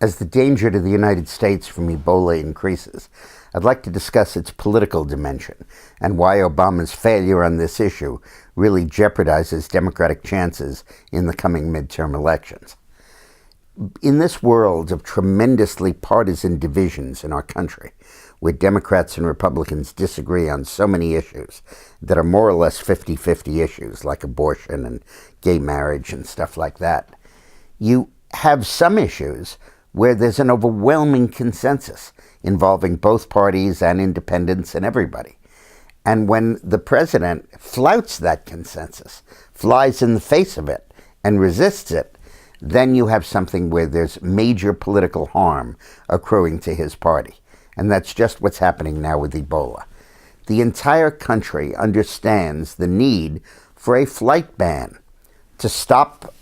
As the danger to the United States from Ebola increases, I'd like to discuss its political dimension and why Obama's failure on this issue really jeopardizes Democratic chances in the coming midterm elections. In this world of tremendously partisan divisions in our country, where Democrats and Republicans disagree on so many issues that are more or less 50-50 issues, like abortion and gay marriage and stuff like that, you have some issues where there's an overwhelming consensus involving both parties and independents and everybody. And when the president flouts that consensus, flies in the face of it, and resists it, then you have something where there's major political harm accruing to his party. And that's just what's happening now with Ebola. The entire country understands the need for a flight ban to stop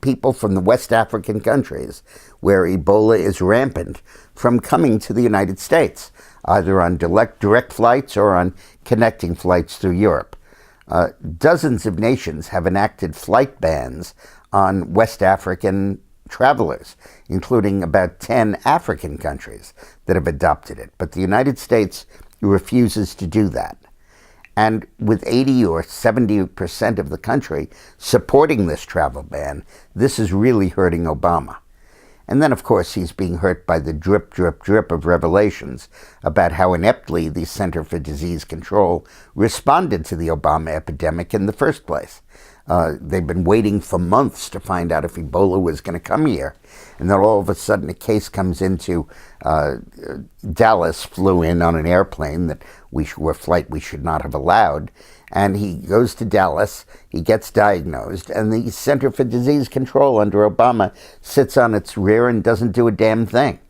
people from the West African countries where Ebola is rampant from coming to the United States, either on direct flights or on connecting flights through Europe. Dozens of nations have enacted flight bans on West African travelers, including about 10 African countries that have adopted it. But the United States refuses to do that. And with 80 or 70% of the country supporting this travel ban, this is really hurting Obama. And then, of course, he's being hurt by the drip, drip, drip of revelations about how ineptly the Center for Disease Control responded to the Obama epidemic in the first place. They've been waiting for months to find out if Ebola was going to come here. And then all of a sudden a case comes into Dallas, flew in on an airplane that we should not have allowed. And he goes to Dallas, he gets diagnosed, and the Center for Disease Control under Obama sits on its rear and doesn't do a damn thing.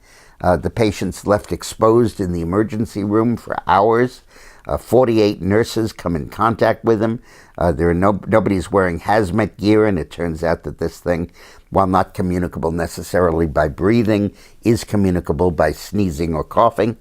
The patient's left exposed in the emergency room for hours. 48 nurses come in contact with him. Nobody's wearing hazmat gear, and it turns out that this thing, while not communicable necessarily by breathing, is communicable by sneezing or coughing.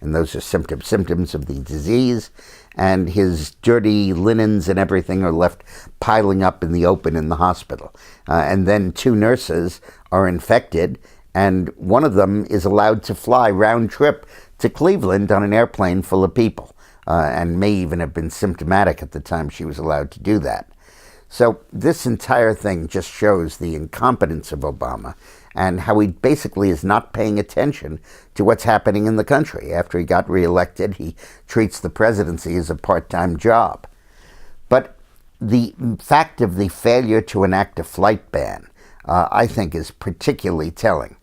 And those are symptoms of the disease. And his dirty linens and everything are left piling up in the open in the hospital. And then 2 nurses are infected, and one of them is allowed to fly round trip to Cleveland on an airplane full of people. And may even have been symptomatic at the time she was allowed to do that. So this entire thing just shows the incompetence of Obama and how he basically is not paying attention to what's happening in the country. After he got reelected, he treats the presidency as a part-time job. But the fact of the failure to enact a flight ban, I think, is particularly telling.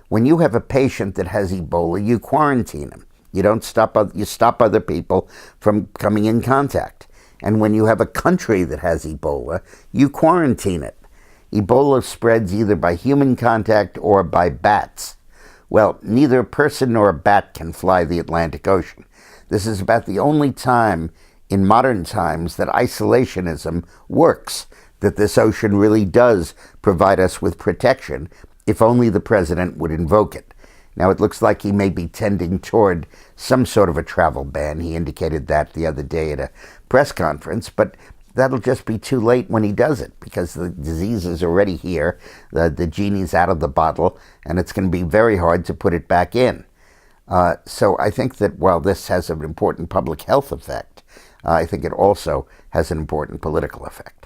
When you have a patient that has Ebola, you quarantine him. You stop other people from coming in contact. And when you have a country that has Ebola, you quarantine it. Ebola spreads either by human contact or by bats. Well, neither a person nor a bat can fly the Atlantic Ocean. This is about the only time in modern times that isolationism works, that this ocean really does provide us with protection, if only the president would invoke it. Now, it looks like he may be tending toward some sort of a travel ban. He indicated that the other day at a press conference, but that'll just be too late when he does it, because the disease is already here, the genie's out of the bottle, and it's going to be very hard to put it back in. So I think that while this has an important public health effect, I think it also has an important political effect.